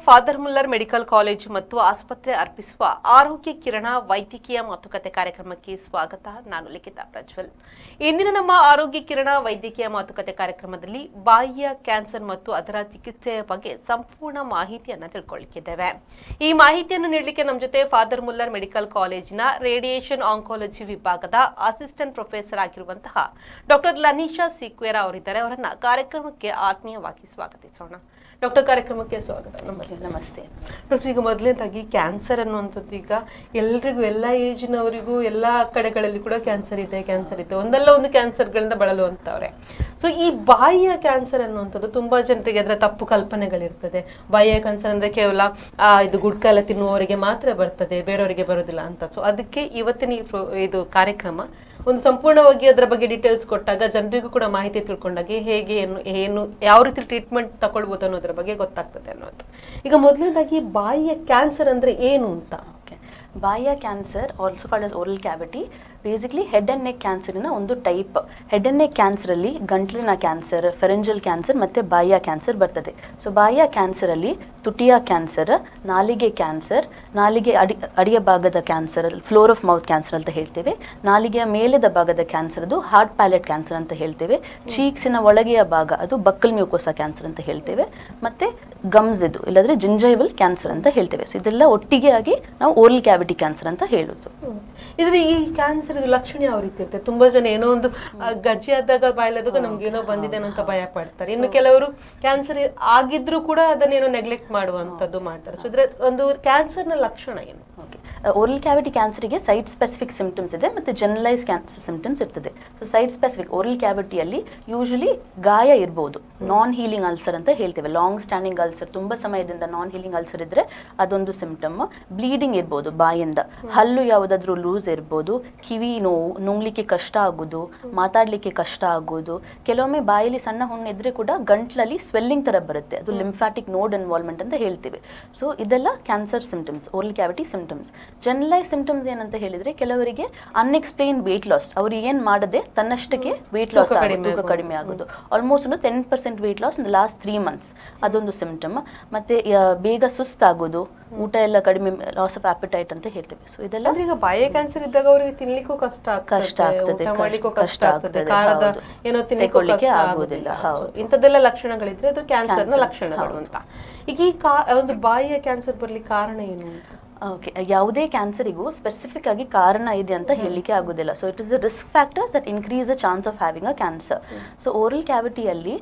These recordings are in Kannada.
ಫಾದರ್ ಮುಲ್ಲರ್ ಮೆಡಿಕಲ್ ಕಾಲೇಜು ಮತ್ತು ಆಸ್ಪತ್ರೆ ಅರ್ಪಿಸುವ ಆರೋಗ್ಯ ಕಿರಣ ವೈದ್ಯಕೀಯ ಮಾತುಕತೆ ಕಾರ್ಯಕ್ರಮಕ್ಕೆ ಸ್ವಾಗತ. ನಾನು ಲಿಖಿತಾ ಪ್ರಜ್ವಲ್. ಇಂದಿನ ನಮ್ಮ ಆರೋಗ್ಯ ಕಿರಣ ವೈದ್ಯಕೀಯ ಮಾತುಕತೆ ಕಾರ್ಯಕ್ರಮದಲ್ಲಿ ಬಾಯಿಯ ಕ್ಯಾನ್ಸರ್ ಮತ್ತು ಅದರ ಚಿಕಿತ್ಸೆಯ ಬಗ್ಗೆ ಸಂಪೂರ್ಣ ಮಾಹಿತಿಯನ್ನು ತಿಳ್ಕೊಳ್ಳಿಕ್ಕಿದ್ದೇವೆ. ಈ ಮಾಹಿತಿಯನ್ನು ನೀಡಲಿಕ್ಕೆ ನಮ್ಮ ಜೊತೆ ಫಾದರ್ ಮುಲ್ಲರ್ ಮೆಡಿಕಲ್ ಕಾಲೇಜಿನ ರೇಡಿಯೇಷನ್ ಆಂಕಾಲಜಿ ವಿಭಾಗದ ಅಸಿಸ್ಟೆಂಟ್ ಪ್ರೊಫೆಸರ್ ಆಗಿರುವಂತಹ ಡಾಕ್ಟರ್ ಲನೀಶಾ ಸಿಕ್ವೇರಾ ಅವರಿದ್ದಾರೆ. ಅವರನ್ನ ಕಾರ್ಯಕ್ರಮಕ್ಕೆ ಆತ್ಮೀಯವಾಗಿ ಸ್ವಾಗತಿಸೋಣ. ಡಾಕ್ಟರ್, ಕಾರ್ಯಕ್ರಮಕ್ಕೆ ಸ್ವಾಗತ. ನಮಸ್ತೆ. ನಮಸ್ತೆ ಡಾಕ್ಟರ್, ಈಗ ಮೊದಲನೇದಾಗಿ ಕ್ಯಾನ್ಸರ್ ಅನ್ನುವಂಥದ್ದು ಈಗ ಎಲ್ರಿಗೂ, ಎಲ್ಲ ಏಜಿನವರಿಗೂ, ಎಲ್ಲ ಕಡೆಗಳಲ್ಲಿ ಕೂಡ ಕ್ಯಾನ್ಸರ್ ಇದೆ ಒಂದಲ್ಲ ಒಂದು ಕ್ಯಾನ್ಸರ್ಗಳಿಂದ ಬಳಲುವಂಥವ್ರೆ. ಸೊ ಈ ಬಾಯಿಯ ಕ್ಯಾನ್ಸರ್ ಅನ್ನುವಂಥದ್ದು ತುಂಬಾ ಜನರಿಗೆ ಅದರ ತಪ್ಪು ಕಲ್ಪನೆಗಳಿರ್ತದೆ. ಬಾಯಿಯ ಕ್ಯಾನ್ಸರ್ ಅಂದ್ರೆ ಕೇವಲ ಇದು ಗುಡ್ಕ ಎಲ್ಲ ತಿನ್ನುವವರಿಗೆ ಮಾತ್ರ ಬರ್ತದೆ, ಬೇರೆಯವರಿಗೆ ಬರೋದಿಲ್ಲ ಅಂತ. ಸೊ ಅದಕ್ಕೆ ಇವತ್ತಿನ ಇದು ಕಾರ್ಯಕ್ರಮ ಒಂದು ಸಂಪೂರ್ಣವಾಗಿ ಅದರ ಬಗ್ಗೆ ಡೀಟೇಲ್ಸ್ ಕೊಟ್ಟಾಗ ಜನರಿಗೂ ಕೂಡ ಮಾಹಿತಿ ತಿಳ್ಕೊಂಡಾಗ ಹೇಗೆ ಏನು ಯಾವ ರೀತಿ ಟ್ರೀಟ್ಮೆಂಟ್ ತಗೊಳ್ಬೋದು ಅನ್ನೋದ್ರ ಬಗ್ಗೆ ಗೊತ್ತಾಗ್ತದೆ ಅನ್ನೋದು. ಈಗ ಮೊದಲನೇದಾಗಿ ಬಾಯಿಯ ಕ್ಯಾನ್ಸರ್ ಅಂದ್ರೆ ಏನು ಅಂತ. ಬಾಯಿಯ cancer, also called as oral cavity, basically head and neck ಕ್ಯಾನ್ಸರಿನ ಒಂದು ಟೈಪ್. ಹೆಡ್ ಅಂಡ್ ನೆಕ್ ಕ್ಯಾನ್ಸರಲ್ಲಿ ಗಂಟ್ಲಿನ ಕ್ಯಾನ್ಸರ್, ಫೆರೆಂಜಲ್ ಕ್ಯಾನ್ಸರ್ ಮತ್ತು ಬಾಯಿಯ ಕ್ಯಾನ್ಸರ್ ಬರ್ತದೆ. ಸೊ ಬಾಯಿಯ ಕ್ಯಾನ್ಸರಲ್ಲಿ ತುಟಿಯ ಕ್ಯಾನ್ಸರ್, ನಾಲಿಗೆ ಕ್ಯಾನ್ಸರ್, ನಾಲಿಗೆ ಅಡಿಯ ಭಾಗದ cancer, floor of mouth cancer ಅಂತ ಹೇಳ್ತೇವೆ. ನಾಲಿಗೆಯ ಮೇಲೆದ ಭಾಗದ ಕ್ಯಾನ್ಸರ್ ಅದು ಹಾರ್ಡ್ ಪ್ಯಾಲೆಟ್ ಕ್ಯಾನ್ಸರ್ ಅಂತ ಹೇಳ್ತೇವೆ. ಚೀಕ್ಸಿನ ಒಳಗೆಯ ಭಾಗ ಅದು ಬಕ್ಕಲ್ ಮ್ಯೂಕೋಸಾ ಕ್ಯಾನ್ಸರ್ ಅಂತ ಹೇಳ್ತೇವೆ. ಮತ್ತು ಗಮ್ಸ್ ಇದು ಇಲ್ಲದ್ರೆ ಜಿಂಜೈವಲ್ ಕ್ಯಾನ್ಸರ್ ಅಂತ ಹೇಳ್ತೇವೆ. ಸೊ ಇದೆಲ್ಲ ಒಟ್ಟಿಗೆ ಆಗಿ ನಾವು ಓರಲ್ ಕ್ಯಾವಿಟಿ ಕ್ಯಾನ್ಸರ್ ಅಂತ ಹೇಳುದು. ಇದ್ರೆ ಈ ಕ್ಯಾನ್ಸರ್ ಇದು ಲಕ್ಷಣ ಯಾವ ರೀತಿ ಇರ್ತದೆ? ತುಂಬಾ ಜನ ಏನೋ ಒಂದು ಗಜ್ಜಿ ಆದಾಗ ಬಾಯಲಾದಾಗ ನಮ್ಗೆ ಏನೋ ಬಂದಿದೆ ಅಂತ ಭಯ ಪಡ್ತಾರೆ. ಇನ್ನು ಕೆಲವರು ಕ್ಯಾನ್ಸರ್ ಆಗಿದ್ರು ಕೂಡ ಅದನ್ನೇನೋ ನೆಗ್ಲೆಕ್ಟ್ ಮಾಡುವಂತದ್ದು ಮಾಡ್ತಾರೆ. ಸೊ ಇದ್ರ ಒಂದು ಕ್ಯಾನ್ಸರ್ ನ ಲಕ್ಷಣ ಏನು? ಓರಲ್ ಕ್ಯಾವಿಟಿ ಕ್ಯಾನ್ಸರಿಗೆ ಸೈಟ್ ಸ್ಪೆಸಿಫಿಕ್ ಸಿಂಪ್ಟಮ್ಸ್ ಇದೆ ಮತ್ತು ಜನರಲೈಸ್ ಕ್ಯಾನ್ಸರ್ ಸಿಂಪ್ಟಮ್ಸ್ ಇರ್ತದೆ. ಸೊ ಸೈಟ್ ಸ್ಪೆಸಿಫಿಕ್ ಓರಲ್ ಕ್ಯಾವಿಟಿಯಲ್ಲಿ ಯೂಶಲಿ ಗಾಯ ಇರ್ಬೋದು, ನಾನ್ ಹೀಲಿಂಗ್ ಅಲ್ಸರ್ ಅಂತ ಹೇಳ್ತೇವೆ. ಲಾಂಗ್ ಸ್ಟ್ಯಾಂಡಿಂಗ್ ಅಲ್ಸರ್, ತುಂಬ ಸಮಯದಿಂದ ನಾನ್ ಹೀಲಿಂಗ್ ಅಲ್ಸರ್ ಇದ್ರೆ ಅದೊಂದು ಸಿಂಪ್ಟಮ್. ಬ್ಲೀಡಿಂಗ್ ಇರ್ಬೋದು ಬಾಯಿಂದ, ಹಲ್ಲು ಯಾವುದಾದ್ರೂ ಲೂಸ್ ಇರ್ಬೋದು, ಕಿವಿ ನೋವು, ನುಂಗ್ಲಿಕ್ಕೆ ಕಷ್ಟ ಆಗೋದು, ಮಾತಾಡ್ಲಿಕ್ಕೆ ಕಷ್ಟ ಆಗೋದು, ಕೆಲವೊಮ್ಮೆ ಬಾಯಲ್ಲಿ ಸಣ್ಣ ಹುಣ್ಣಿದ್ರೆ ಕೂಡ ಗಂಟ್ಲಲ್ಲಿ ಸ್ವೆಲ್ಲಿಂಗ್ ತರ ಬರುತ್ತೆ, ಅದು ಲಿಂಫ್ಯಾಟಿಕ್ ನೋಡ್ ಇನ್ವಾಲ್ವ್ಮೆಂಟ್ ಅಂತ ಹೇಳ್ತೇವೆ. ಸೊ ಇದೆಲ್ಲ cancer symptoms, oral cavity symptoms. Generalise symptoms ಏನಂತ ಹೇಳಿದ್ರೆ, ಕೆಲವರಿಗೆ ಅನ್ಎಕ್ಸ್ಪ್ಲೈನ್ ವೇಟ್ ಲಾಸ್, ಅವ್ರು ಏನ್ ಮಾಡದೆ ತನ್ನಷ್ಟಕ್ಕೆ ವೇಟ್ ಲಾಸ್ ಆಗೋದು, ತೂಕ ಕಡಿಮೆ ಆಗೋದು, ಆಲ್ಮೋಸ್ಟ್ ಒಂದು 10% weight loss in the last 3 months, ಅದೊಂದು ಸಿಂಪ್ಟಮ್. ಮತ್ತೆ ಬೇಗ ಸುಸ್ತಾಗೋದು, ಊಟ ಎಲ್ಲ ಕಡಿಮೆ, ಲಾಸ್ ಆಫ್ ಆಪಟೈಟ್ ಅಂತ ಹೇಳ್ತೇವೆ. ಸೊ ಇದೆಲ್ಲ ಈಗ ಬಾಯಿಯ ಕ್ಯಾನ್ಸರ್ ಇದ್ದಾಗ ಅವರಿಗೆ ತಿನ್ಲಿಕ್ಕೂ ಕಷ್ಟ ಆಗ್ತದೆ, ಏನೋ ತಿನ್ಲಿಕ್ಕೆ ಆಗೋದಿಲ್ಲ. ಇಂಥದ್ದೆಲ್ಲ ಲಕ್ಷಣಗಳಿದ್ರೆ ಅದು ಕ್ಯಾನ್ಸರ್ ನ ಲಕ್ಷಣಗಳು ಅಂತ. ಈಗ ಈ ಒಂದು ಬಾಯಿಯ ಕ್ಯಾನ್ಸರ್ ಬರ್ಲಿಕ್ಕೆ ಕಾರಣ ಏನು? ಓಕೆ, ಯಾವುದೇ ಕ್ಯಾನ್ಸರಿಗೂ ಸ್ಪೆಸಿಫಿಕ್ ಆಗಿ ಕಾರಣ ಇದೆ ಅಂತ ಹೇಳಲಿಕ್ಕೆ ಆಗೋದಿಲ್ಲ. So it is the risk factors that increase the chance of having a cancer. So oral ಕ್ಯಾವಿಟಿಯಲ್ಲಿ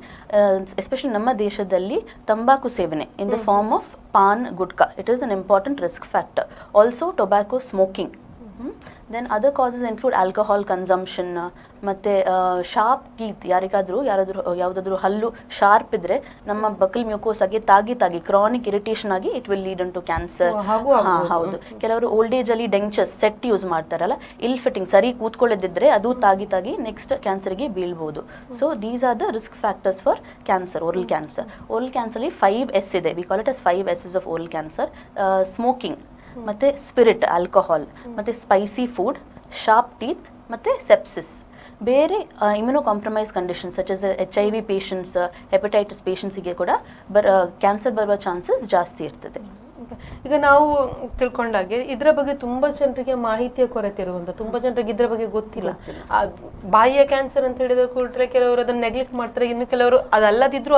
ಎಸ್ಪೆಷಲಿ ನಮ್ಮ ದೇಶದಲ್ಲಿ ತಂಬಾಕು ಸೇವನೆ in the form of paan, gutka, it is an important risk factor. Also tobacco smoking. Then other causes include alcohol consumption, ಮತ್ತು ಶಾರ್ಪ್ ಟೀತ್, ಯಾವುದಾದ್ರೂ ಹಲ್ಲು ಶಾರ್ಪ್ ಇದ್ರೆ ನಮ್ಮ ಬಕಲ್ ಮ್ಯೂಕೋಸಾಗೆ ತಾಗಿ ಕ್ರಾನಿಕ್ ಇರಿಟೇಷನ್ ಆಗಿ it will lead to cancer. ಹೌದು, ಕೆಲವರು ಓಲ್ಡ್ ಏಜ್ ಅಲ್ಲಿ ಡೆಂಚರ್ಸ್ ಸೆಟ್ ಯೂಸ್ ಮಾಡ್ತಾರಲ್ಲ, ಇಲ್ ಫಿಟ್ಟಿಂಗ್, ಸರಿ ಕೂತ್ಕೊಳ್ಳದಿದ್ರೆ ಅದು ತಾಗಿ ನೆಕ್ಸ್ಟ್ ಕ್ಯಾನ್ಸರ್ಗೆ ಬೀಳ್ಬೋದು. So these are the risk factors for cancer, oral cancer. Oral cancer 5S ಇದೆ, we call it as 5 S's of oral cancer. Smoking, ಮತ್ತು ಸ್ಪಿರಿಟ್, ಆಲ್ಕೋಹಾಲ್, ಮತ್ತು ಸ್ಪೈಸಿ ಫುಡ್, ಶಾರ್ಪ್ ಟೀತ್, ಮತ್ತು ಸೆಪ್ಸಿಸ್. ಬೇರೆ immuno compromise condition such as HIV patients, hepatitis ಪೇಷಂಟ್ಸಿಗೆ ಕೂಡ ಕ್ಯಾನ್ಸರ್ ಬರುವ ಚಾನ್ಸಸ್ ಜಾಸ್ತಿ ಇರ್ತದೆ. ಈಗ ನಾವು ತಿಳ್ಕೊಂಡಾಗೆ ಇದ್ರ ಬಗ್ಗೆ ತುಂಬಾ ಜನರಿಗೆ ಮಾಹಿತಿಯ ಕೊರತೆ ಇರುವಂತ, ತುಂಬಾ ಜನರಿಗೆ ಇದ್ರ ಬಗ್ಗೆ ಗೊತ್ತಿಲ್ಲ. ಬಾಯಿಯ ಕ್ಯಾನ್ಸರ್ ಅಂತ ಹೇಳಿದ ಕೂಡಲೇ ಕೆಲವರು ಅದನ್ನ ನೆಗ್ಲೆಕ್ಟ್ ಮಾಡ್ತಾರೆ. ಇನ್ನು ಕೆಲವರು ಅದಲ್ಲದಿದ್ರು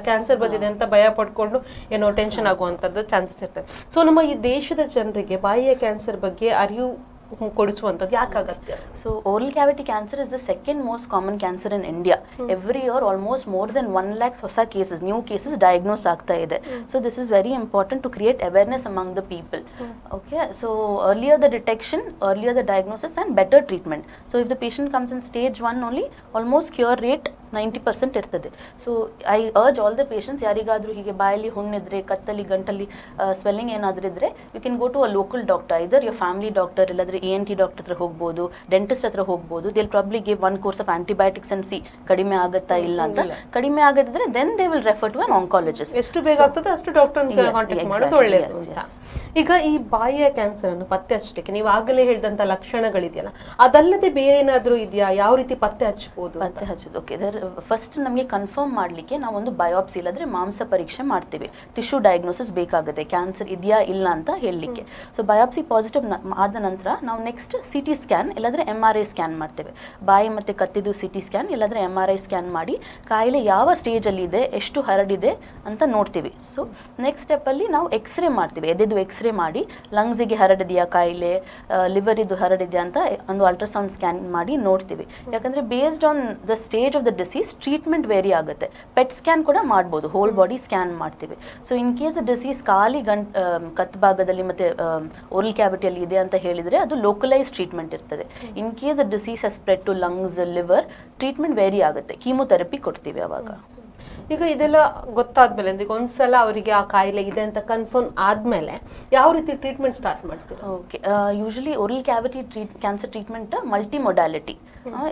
ಕ್ಯಾನ್ಸರ್ ಬಂದಿದೆ ಅಂತ ಭಯ ಪಡ್ಕೊಂಡು ಏನೋ ಟೆನ್ಷನ್ ಆಗುವಂತದ್ದು ಚಾನ್ಸಸ್ ಇರ್ತದೆ. ಸೊ ನಮ್ಮ ಈ ದೇಶದ ಜನರಿಗೆ ಬಾಯಿಯ ಕ್ಯಾನ್ಸರ್ ಬಗ್ಗೆ ಅರಿವು ಕೊಡಿಸುವಂತದ್ದು ಯಾಕೆ ಅಗತ್ಯ? So oral cavity cancer is the second most common cancer in India. Every year almost more than 1 lakh ಹೊಸ ಕೇಸಸ್, ನ್ಯೂ ಕೇಸಸ್ ಡಯಾಗ್ನೋಸ್ ಆಗ್ತಾ ಇದೆ. So this is very important to create awareness among the people. Okay, so earlier the detection, earlier the diagnosis and better treatment. So if the patient comes in stage 1 only, almost cure rate 90% ಇರ್ತದೆ. So I urge all the patients, ಯಾರಿಗಾದ್ರೂ ಹೀಗೆ ಬಾಯಲ್ಲಿ ಹುಣ್ಣಿದ್ರೆ, ಕತ್ತಲ್ಲಿ ಗಂಟಲ್ಲಿ ಸ್ವೆಲ್ಲಿಂಗ್ ಏನಾದ್ರೂ ಇದ್ರೆ, you can go to a local doctor, either your family doctor ಇಲ್ಲದ್ರೆ ENT ಡಾಕ್ಟರ್ ಹತ್ರ ಹೋಗ್ಬೋದು, ಡೆಂಟಿಸ್ಟ್ ಹತ್ರ ಹೋಗ್ಬೋದು. They will probably give 1 course of antibiotics and see ಕಡಿಮೆ ಆಗುತ್ತಾ ಇಲ್ಲ ಅಂತ. ಕಡಿಮೆ ಆಗದಿದ್ರೆ then they will refer to an oncologist. ಎಷ್ಟು ಬೇಗ ಆಗ್ತದೆ ಅಷ್ಟು ಡಾಕ್ಟರ್ ಕಾಂಟ್ಯಾಕ್ಟ್ ಮಾಡೋದು ಒಳ್ಳೆಯದು ಅಂತ. ಈಗ ಈ ಬಾಯಿಯ ಕ್ಯಾನ್ಸರ್ ಅನ್ನು ಪತ್ತೆ ಹಚ್ಚಲಿಕ್ಕೆ ನೀವು ಆಗಲೇ ಹೇಳಿದಂತ ಲಕ್ಷಣಗಳಿದೆಯಲ್ಲ, ಅದಲ್ಲದೆ ಬೇರೆ ಏನಾದ್ರೂ ಇದೆಯಾ? ಯಾವ ರೀತಿ ಪತ್ತೆ ಹಚ್ಚಬಹುದು? ಪತ್ತೆ ಹಚ್ಚೋದು, ಓಕೆ, ಫಸ್ಟ್ ನಮಗೆ ಕನ್ಫರ್ಮ್ ಮಾಡಲಿಕ್ಕೆ ನಾವೊಂದು ಬಯೋಪ್ಸಿ ಇಲ್ಲಾಂದರೆ ಮಾಂಸ ಪರೀಕ್ಷೆ ಮಾಡ್ತೀವಿ. ಟಿಶ್ಯೂ ಡಯಾಗ್ನೋಸಿಸ್ ಬೇಕಾಗುತ್ತೆ ಕ್ಯಾನ್ಸರ್ ಇದೆಯಾ ಇಲ್ಲ ಅಂತ ಹೇಳಲಿಕ್ಕೆ. ಸೊ ಬಯೋಪ್ಸಿ ಪಾಸಿಟಿವ್ ಆದ ನಂತರ ನಾವು ನೆಕ್ಸ್ಟ್ CT ಸ್ಕ್ಯಾನ್ ಇಲ್ಲಾಂದರೆ MRI ಸ್ಕ್ಯಾನ್ ಮಾಡ್ತೇವೆ. ಬಾಯಿ ಮತ್ತು ಕತ್ತಿದು CT ಸ್ಕ್ಯಾನ್ ಇಲ್ಲಾಂದರೆ MRI ಸ್ಕ್ಯಾನ್ ಮಾಡಿ ಕಾಯಿಲೆ ಯಾವ ಸ್ಟೇಜಲ್ಲಿ ಇದೆ, ಎಷ್ಟು ಹರಡಿದೆ ಅಂತ ನೋಡ್ತೀವಿ. ಸೊ ನೆಕ್ಸ್ಟ್ ಸ್ಟೆಪ್ಪಲ್ಲಿ ನಾವು ಎಕ್ಸ್ರೇ ಮಾಡ್ತೀವಿ. ಎದೆದು ಎಕ್ಸ್ರೇ ಮಾಡಿ ಲಂಗ್ಸಿಗೆ ಹರಡಿದೆಯಾ ಕಾಯಿಲೆ, ಲಿವರಿದು ಹರಡಿದೆಯಾ ಅಂತ ಒಂದು ಅಲ್ಟ್ರಾಸೌಂಡ್ ಸ್ಕ್ಯಾನ್ ಮಾಡಿ ನೋಡ್ತೀವಿ. ಯಾಕಂದರೆ based on the stage of the disease treatment vary ಆಗುತ್ತೆ. ಪೆಟ್ ಸ್ಕ್ಯಾನ್ ಕೂಡ ಮಾಡ್ಬೋದು, ಹೋಲ್ ಬಾಡಿ ಸ್ಕ್ಯಾನ್ ಮಾಡ್ತೀವಿ. ಸೊ ಇನ್ ಕೇಸ್ ಡಿಸೀಸ್ ಖಾಲಿ ಕತ್ ಭಾಗದಲ್ಲಿ ಮತ್ತು ಓರಲ್ ಕ್ಯಾವಿಟಿಯಲ್ಲಿ ಇದೆ ಅಂತ ಹೇಳಿದರೆ ಅದು ಲೋಕಲೈಸ್ ಟ್ರೀಟ್ಮೆಂಟ್ ಇರ್ತದೆ. In case disease has spread to lungs, liver, treatment vary ಆಗುತ್ತೆ. ಕೀಮೋಥೆರಪಿ ಕೊಡ್ತೀವಿ ಅವಾಗ. ಈಗ ಇದೆಲ್ಲ ಗೊತ್ತಾದ್ಮೇಲೆ ಈಗ ಒಂದ್ಸಲ ಅವರಿಗೆ ಆ ಕಾಯಿಲೆ ಇದೆ ಅಂತ ಕನ್ಫರ್ಮ್ ಆದ್ಮೇಲೆ ಯಾವ ರೀತಿ ಟ್ರೀಟ್ಮೆಂಟ್ ಸ್ಟಾರ್ಟ್ ಮಾಡ್ತೀರಾ? Okay, usually oral cavity cancer treatment multi modality.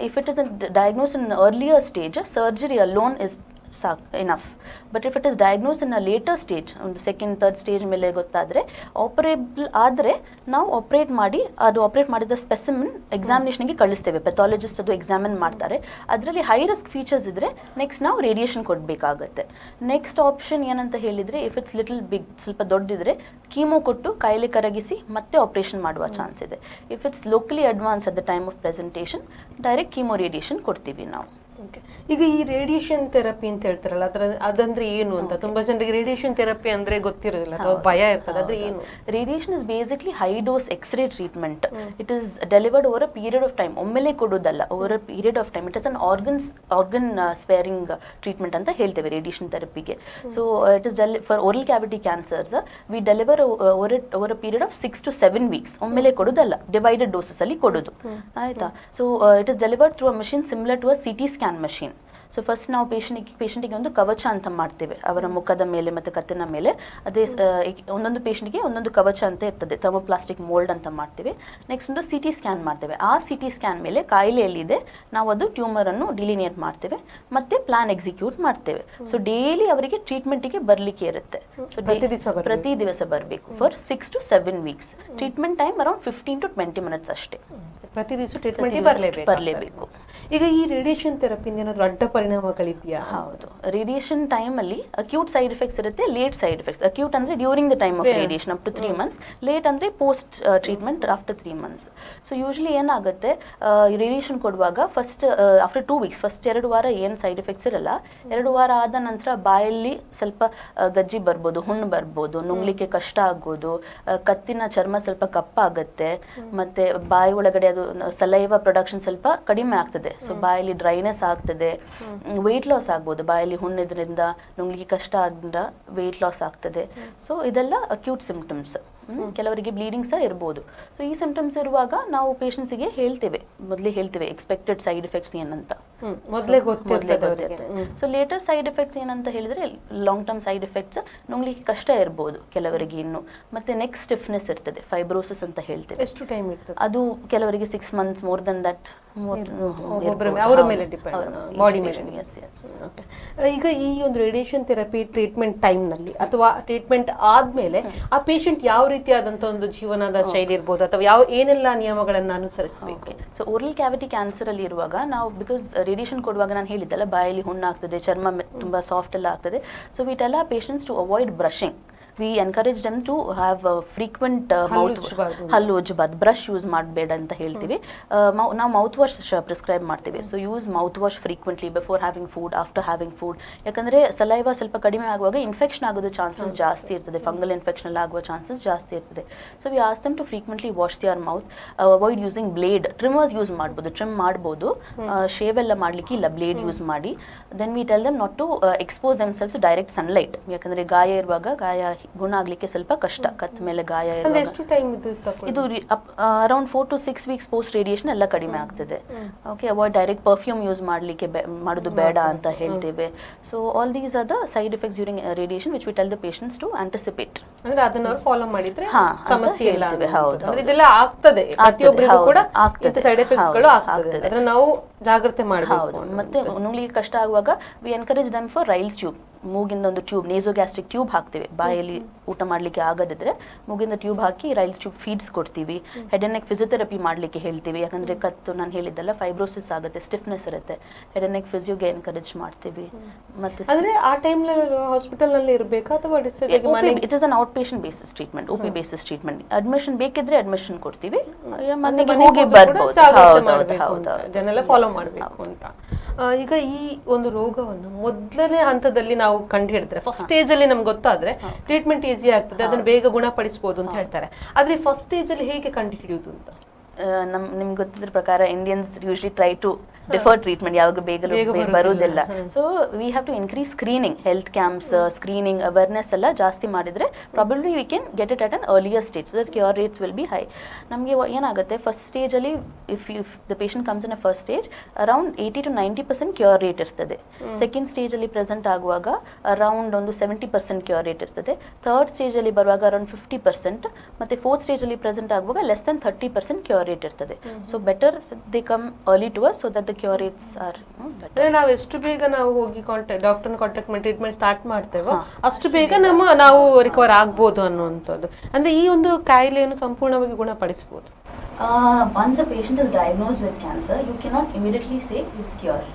If it is diagnose in earlier stage, surgery alone is enough. But if it is diagnosed in a later stage, ಒಂದು ಸೆಕೆಂಡ್ ಥರ್ಡ್ ಸ್ಟೇಜ್ ಮೇಲೆ ಗೊತ್ತಾದರೆ ಆಪರೇಬಲ್ ಆದರೆ ನಾವು ಆಪ್ರೇಟ್ ಮಾಡಿ ಅದು ಆಪ್ರೇಟ್ ಮಾಡಿದ ಸ್ಪೆಸಿಮೆನ್ ಎಕ್ಸಾಮಿನೇಷನ್ಗೆ ಕಳಿಸ್ತೇವೆ. ಪೆಥಾಲಜಿಸ್ಟ್ ಅದು ಎಕ್ಸಾಮಿನ್ ಮಾಡ್ತಾರೆ. ಅದರಲ್ಲಿ ಹೈ ರಿಸ್ಕ್ ಫೀಚರ್ಸ್ ಇದ್ದರೆ ನೆಕ್ಸ್ಟ್ ನಾವು ರೇಡಿಯೇಷನ್ ಕೊಡಬೇಕಾಗತ್ತೆ. ನೆಕ್ಸ್ಟ್ ಆಪ್ಷನ್ ಏನಂತ ಹೇಳಿದರೆ, ಇಫ್ ಇಟ್ಸ್ ಲಿಟಲ್ ಬಿಗ್, ಸ್ವಲ್ಪ ದೊಡ್ಡದಿದ್ರೆ ಕೀಮೋ ಕೊಟ್ಟು ಕಾಯಿಲೆ ಕರಗಿಸಿ ಮತ್ತೆ ಆಪ್ರೇಷನ್ ಮಾಡುವ ಚಾನ್ಸ್ ಇದೆ. If it's locally advance at the time of presentation direct chemo radiation ಕೊಡ್ತೀವಿ ನಾವು. ಈಗ ಈ ರೇಡಿಯೇಷನ್ ಥೆರಪಿ ಅಂತ ಹೇಳ್ತಾರಲ್ಲ, ಅದಂದ್ರೆ ಏನು ಅಂತ ತುಂಬಾ ಜನರಿಗೆ ರೇಡಿಯೇಷನ್ ಥೆರಪಿ ಅಂದ್ರೆ ಗೊತ್ತಿರೋದಿಲ್ಲ ಅಥವಾ ಭಯ ಇರ್ತದೆ. ಅದ್ರ ಏನು? Radiation is basically high dose X-ray treatment. It is delivered over a period of time. ಒಮ್ಮೆಲೆ ಕೊಡೋದಲ್ಲ, over a period of time. It is an organ sparing treatment ಅಂತ ಹೇಳ್ತೇವೆ ರೇಡಿಯೇಷನ್ ಥೆರಪಿಗೆ. So it is for oral cavity cancers we deliver over a period of 6 to 7 weeks. ಒಮ್ಮೆಲೆ ಕೊಡೋದಲ್ಲ, ಡಿವೈಡೆಡ್ ಡೋಸಸ್ ಅಲ್ಲಿ ಕೊಡೋದು. ಆಯ್ತಾ? So it is delivered through a machine similar to a CT scan machine. So first ನಾವು ಪೇಷಂಟಿಗೆ ಒಂದು ಕವಚ ಅಂತ ಮಾಡ್ತೇವೆ ಅವರ ಮುಖದ ಮೇಲೆ ಮತ್ತು ಕತ್ತಿನ ಮೇಲೆ. ಅದೇ ಒಂದೊಂದು ಪೇಷಂಟ್ಗೆ ಒಂದೊಂದು ಕವಚ ಅಂತ ಇರ್ತದೆ, ಥರ್ಮೋಪ್ಲಾಸ್ಟಿಕ್ ಮೋಲ್ಡ್ ಅಂತ ಮಾಡ್ತೇವೆ. ನೆಕ್ಸ್ಟ್ ಒಂದು CT ಸ್ಕ್ಯಾನ್ ಮಾಡ್ತೇವೆ. ಆ CT ಸ್ಕ್ಯಾನ್ ಮೇಲೆ ಕಾಯಿಲೆಯಲ್ಲಿದೆ ನಾವು ಅದು ಟ್ಯೂಮರನ್ನು ಡಿಲಿನಿಯೇಟ್ ಮಾಡ್ತೇವೆ ಮತ್ತು ಪ್ಲಾನ್ ಎಕ್ಸಿಕ್ಯೂಟ್ ಮಾಡ್ತೇವೆ. ಸೊ ಡೈಲಿ ಅವರಿಗೆ ಟ್ರೀಟ್ಮೆಂಟಿಗೆ ಬರಲಿಕ್ಕೆ ಇರುತ್ತೆ. ಸೊ ಪ್ರತಿ ದಿವಸ ಬರಬೇಕು for 6 to 7 weeks. Treatment time around 15 to 20 minutes ಅಷ್ಟೇ. ಪ್ರತಿ ದಿವಸ ಟ್ರೀಟ್ಮೆಂಟ್ ಬರಲೇಬೇಕು. ಈಗ ಈ ರೇಡಿಯೇಷನ್ ಥೆರಪಿಯಿಂದ ಏನಾದರೂ ಅಡ್ಡ ಪರಿಣಾಮಗಳಿದೆಯಾ? ಹೌದು, ರೇಡಿಯೇಷನ್ ಟೈಮಲ್ಲಿ ಅಕ್ಯೂಟ್ ಸೈಡ್ ಎಫೆಕ್ಟ್ಸ್ ಇರುತ್ತೆ, ಲೇಟ್ ಸೈಡ್ ಎಫೆಕ್ಟ್ಸ್. ಅಕ್ಯೂಟ್ ಅಂದರೆ during the time of radiation up to 3 months, late ಅಂದರೆ post treatment after 3 months. So usually ಏನಾಗುತ್ತೆ, ರೇಡಿಯೇಷನ್ ಕೊಡುವಾಗ ಫಸ್ಟ್ ಆಫ್ಟರ್ 2 weeks, ಫಸ್ಟ್ 2 ವಾರ ಏನು ಸೈಡ್ ಎಫೆಕ್ಟ್ಸ್ ಇರಲ್ಲ. 2 ವಾರ ಆದ ನಂತರ ಬಾಯಲ್ಲಿ ಸ್ವಲ್ಪ ಗಜ್ಜಿ ಬರ್ಬೋದು, ಹುಣ್ಣು ಬರ್ಬೋದು, ನುಂಗ್ಲಿಕ್ಕೆ ಕಷ್ಟ ಆಗ್ಬೋದು, ಕತ್ತಿನ ಚರ್ಮ ಸ್ವಲ್ಪ ಕಪ್ಪಾಗುತ್ತೆ, ಮತ್ತು ಬಾಯಿ ಒಳಗಡೆ ಅದು ಸಲೈವ ಪ್ರೊಡಕ್ಷನ್ ಸ್ವಲ್ಪ ಕಡಿಮೆ ಆಗ್ತದೆ. ಸೊ ಬಾಯಲ್ಲಿ ಡ್ರೈನೆಸ್ ಆಗ್ತದೆ, ವೆಯ್ಟ್ ಲಾಸ್ ಆಗ್ಬೋದು. ಬಾಯಲ್ಲಿ ಹುಣ್ಣಿದ್ರಿಂದ ನುಂಗ್ಲಿಕ್ಕೆ ಕಷ್ಟ ಆದ್ರಿಂದ ವೆಯ್ಟ್ ಲಾಸ್ ಆಗ್ತದೆ. ಸೊ ಇದೆಲ್ಲ ಅಕ್ಯೂಟ್ ಸಿಂಪ್ಟಮ್ಸ್. ಕೆಲವರಿಗೆ ಬ್ಲೀಡಿಂಗ್ ಸಹ ಇರ್ಬೋದು. ಸೊ ಈ ಸಿಂಪ್ಟಮ್ಸ್ ಇರುವಾಗ ನಾವು ಪೇಷಂಟ್ಸಿಗೆ ಮೊದಲೇ ಹೇಳ್ತೇವೆ ಎಕ್ಸ್ಪೆಕ್ಟೆಡ್ ಸೈಡ್ ಎಫೆಕ್ಟ್ಸ್ ಏನಂತ. ಮೊದಲೇ ಗೊತ್ತಿರ್ತದೆ. ಸೊ ಲೇಟರ್ ಸೈಡ್ ಎಫೆಕ್ಟ್ಸ್ ಏನಂತ ಹೇಳಿದ್ರೆ, ಲಾಂಗ್ ಟರ್ಮ್ ಸೈಡ್ ಎಫೆಕ್ಟ್ಸ್ ನುಂಗ್ಲಿಕ್ಕೆ ಕಷ್ಟ ಇರ್ಬೋದು ಕೆಲವರಿಗೆ ಇನ್ನು. ಮತ್ತೆ ನೆಕ್ ಸ್ಟಿಫ್ನೆಸ್ ಇರ್ತದೆ, ಫೈಬ್ರೋಸಿಸ್ ಅಂತ ಹೇಳ್ತೇವೆ. ಎಷ್ಟು ಟೈಮ್ ಇರ್ತದೆ ಅದು? ಕೆಲವರಿಗೆ 6 months, ಮೋರ್ ದನ್ ದಟ್. ಅವರ ಮೇಲೆ ಡಿಪೆಂಡ್, ಬಾಡಿ ಮೇಲೆ. ಈಗ ಈ ಒಂದು ರೇಡಿಯೇಷನ್ ಥೆರಪಿ ಟ್ರೀಟ್ಮೆಂಟ್ ಟೈಮ್ ನಲ್ಲಿ ಅಥವಾ ಟ್ರೀಟ್ಮೆಂಟ್ ಆದ್ಮೇಲೆ ಆ ಪೇಷಂಟ್ ಯಾವ ರೀತಿಯಾದಂತ ಒಂದು ಜೀವನದ ಶೈಲಿ ಇರ್ಬೋದು ಅಥವಾ ಏನೆಲ್ಲ ನಿಯಮಗಳನ್ನು ಅನುಸರಿಸಬೇಕು? ಸೊ ಓರಲ್ ಕ್ಯಾವಿಟಿ ಕ್ಯಾನ್ಸರ್ ಅಲ್ಲಿ ಇರುವಾಗ ನಾವು, ಬಿಕಾಸ್ ರೇಡಿಯೇಷನ್ ಕೊಡುವಾಗ ನಾನು ಹೇಳಿದ್ದಲ್ಲ, ಬಾಯಲ್ಲಿ ಹುಣ್ಣಾಗ್ತದೆ, ಚರ್ಮ ತುಂಬಾ ಸಾಫ್ಟ್ ಎಲ್ಲ ಆಗ್ತದೆ. So we tell our patients to avoid brushing. We encourage them to have frequent ಹಲ್ಲು ಉಜ್ಜಬಾರ್ದು, ಬ್ರಷ್ ಯೂಸ್ ಮಾಡಬೇಡ ಅಂತ ಹೇಳ್ತೀವಿ. ನಾವು ಮೌತ್ ವಾಶ್ ಪ್ರಿಸ್ಕ್ರೈಬ್ ಮಾಡ್ತೀವಿ. So use mouth wash frequently before having food, after having food. ಯಾಕಂದರೆ ಸಲೈವ ಸ್ವಲ್ಪ ಕಡಿಮೆ ಆಗುವಾಗ ಇನ್ಫೆಕ್ಷನ್ ಆಗೋದು ಚಾನ್ಸಸ್ ಜಾಸ್ತಿ ಇರ್ತದೆ, ಫಂಗಲ್ ಇನ್ಫೆಕ್ಷನ್ ಎಲ್ಲ ಆಗುವ ಚಾನ್ಸಸ್ ಜಾಸ್ತಿ ಇರ್ತದೆ. So we ask them to frequently wash their mouth, avoid using blade. Trimmers use ಮಾಡ್ಬೋದು, ಟ್ರಿಮ್ ಮಾಡ್ಬೋದು, ಶೇವ್ ಎಲ್ಲ ಮಾಡಲಿಕ್ಕೆ ಇಲ್ಲ, ಬ್ಲೇಡ್ ಯೂಸ್ ಮಾಡಿ. Then we tell them not to expose themselves to direct sunlight. ಯಾಕಂದರೆ ಗಾಯ ಇರುವಾಗ ಗಾಯ ಗುಣ ಆಗ್ಲಿಕ್ಕೆ ಸ್ವಲ್ಪ ಕಷ್ಟ. ಕತ್ ಮೇಲೆ ಗಾಯ ಇದು around 4 to 6 weeks post radiation ಎಲ್ಲ ಕಡಿಮೆ ಆಗ್ತದೆ. Okay, avoid direct perfume use ಮಾಡೋದು ಬೇಡ ಅಂತ ಹೇಳ್ತೇವೆ. So all these are the side effects during radiation which we tell the patients to anticipate. ಅಂದ್ರೆ ಅದನ್ನ ಅವರು ಫಾಲೋ ಮಾಡಿದ್ರೆ ಸಮಸ್ಯೆ ಇಲ್ಲ. ಹೌದು, ಅಂದ್ರೆ ಇದೆಲ್ಲ ಆಗ್ತದೆ, ಪ್ರತಿಯೊಬ್ಬರಿಗೂ ಕೂಡ ಆಗ್ತದೆ, ಸೈಡ್ ಎಫೆಕ್ಟ್ಸ್ ಗಳು ಆಗ್ತದೆ. ಅದನ್ನ ನಾವು ಜಾಗ್ರತೆ ಮಾಡಬೇಕು. ಮತ್ತೆ ನುಂಗ್ಲಿಕ್ಕೆ ಕಷ್ಟ ಆಗುವಾಗ we encourage them for Ryle's tube. ಮೂಗಿಂದ ಒಂದು ಟ್ಯೂಬ್, ನೇಸೋಗ್ಯಾಸ್ಟ್ರಿಕ್ ಟ್ಯೂಬ್ ಹಾಕ್ತೀವಿ. ಬಾಯಲ್ಲಿ ಊಟ ಮಾಡಲಿಕ್ಕೆ ಆಗದಿದ್ರೆ ಮೂಗಿಂದ ಟ್ಯೂಬ್ ಹಾಕಿ ರೈಲ್ಸ್ ಟ್ಯೂಬ್ ಫೀಡ್ಸ್ ಕೊಡ್ತೀವಿ. ಹೆಡ್ ಅಂಡ್ ನೆಕ್ ಫಿಸಿಯೋಥೆರಪಿ ಮಾಡಲಿಕ್ಕೆ ಹೇಳ್ತೀವಿ, ಯಾಕಂದರೆ ಕತ್ತು ನಾನು ಹೇಳಿದ್ದಲ್ಲ ಫೈಬ್ರೋಸಿಸ್ ಆಗುತ್ತೆ, ಸ್ಟಿಫ್ನೆಸ್ ಇರುತ್ತೆ. ಹೆಡ್ ಅಂಡ್ ನೆಕ್ ಫಿಸಿಯೋಗೆ ಎನ್ಕರೇಜ್ ಮಾಡ್ತೀವಿ. ಮತ್ತೆ ಅಂದ್ರೆ ಆ ಟೈಮ್ನಲ್ಲಿ ಹಾಸ್ಪಿಟಲ್ನಲ್ಲಿ ಇರಬೇಕಾ ಅಥವಾ it is an out patient basis treatment, OP basis treatment. Admission ಬೇಕಿದ್ರೆ ಅಡ್ಮಿಷನ್ ಕೊಡ್ತೀವಿ, ಮನೆಗೆ ಹೋಗಿ ಬರ್ಬೋದು. ಅದನ್ನೆಲ್ಲ ಫಾಲೋ ಮಾಡಬೇಕು ಅಂತ. ಈಗ ಈ ಒಂದು ರೋಗವನ್ನು ಮೊದಲನೇ ಹಂತದಲ್ಲಿ ನಾವು ಕಂಡು ಹಿಡಿದ್ರೆ, ಫಸ್ಟ್ ಸ್ಟೇಜ್ ಅಲ್ಲಿ ನಮ್ಗೆ ಗೊತ್ತಾದ್ರೆ ಟ್ರೀಟ್ಮೆಂಟ್ ಈಸಿ ಆಗ್ತದೆ, ಅದನ್ನ ಬೇಗ ಗುಣಪಡಿಸಬಹುದು ಅಂತ ಹೇಳ್ತಾರೆ. ಆದ್ರೆ ಫಸ್ಟ್ ಸ್ಟೇಜ್ ಅಲ್ಲಿ ಹೇಗೆ ಕಂಡು ಹಿಡಿಯುವುದು ಅಂತ ನಿಮ್ಗೆ ಗೊತ್ತಿದ್ರ ಪ್ರಕಾರ Indians usually try to defer treatment, ಯಾವಾಗ ಬೇಗ ಬರುವುದಿಲ್ಲ. So we have to increase screening, health camps, screening awareness ಎಲ್ಲ ಜಾಸ್ತಿ ಮಾಡಿದ್ರೆ probably we can get it at an earlier stage, so that cure rates will be high. ನಮಗೆ ಏನಾಗುತ್ತೆ ಫಸ್ಟ್ ಸ್ಟೇಜಲ್ಲಿ if the patient comes in a first stage around 80 to 90% cure rate ಇರ್ತದೆ. ಸೆಕೆಂಡ್ ಸ್ಟೇಜಲ್ಲಿ ಪ್ರೆಸೆಂಟ್ ಆಗುವಾಗ ಅರೌಂಡ್ ಒಂದು 70% ಕ್ಯೂರ್ ರೇಟ್ ಇರ್ತದೆ. ಥರ್ಡ್ ಸ್ಟೇಜಲ್ಲಿ ಬರುವಾಗ ಅರೌಂಡ್ 50%, ಮತ್ತು ಫೋರ್ತ್ ಸ್ಟೇಜಲ್ಲಿ ಪ್ರೆಸೆಂಟ್ ಆಗುವಾಗ ಲೆಸ್ ದೆನ್ 30% ಕ್ಯೂರ್ ರೇಟ್ ಇರ್ತದೆ. So better they come early to us so that the cure rates are better. ನಾವು ಎಷ್ಟು ಬೇಗ ನಾವು ಹೋಗಿ ಡಾಕ್ಟರ್ನ ಕಾಂಟ್ಯಾಕ್ಟ್ ಮಾಡಿ ಟ್ರೀಟ್ಮೆಂಟ್ ಸ್ಟಾರ್ಟ್ ಮಾಡ್ತೇವೋ ಅಷ್ಟು ಬೇಗ ನಾವು ರಿಕವರ್ ಆಗ್ಬೋದು ಅನ್ನುವಂಥದ್ದು. ಅಂದ್ರೆ ಈ ಒಂದು ಕಾಯಿಲೆಯನ್ನು ಸಂಪೂರ್ಣವಾಗಿ ಗುಣಪಡಿಸಬಹುದು. Once a patient is diagnosed with cancer, you cannot immediately say he's cured.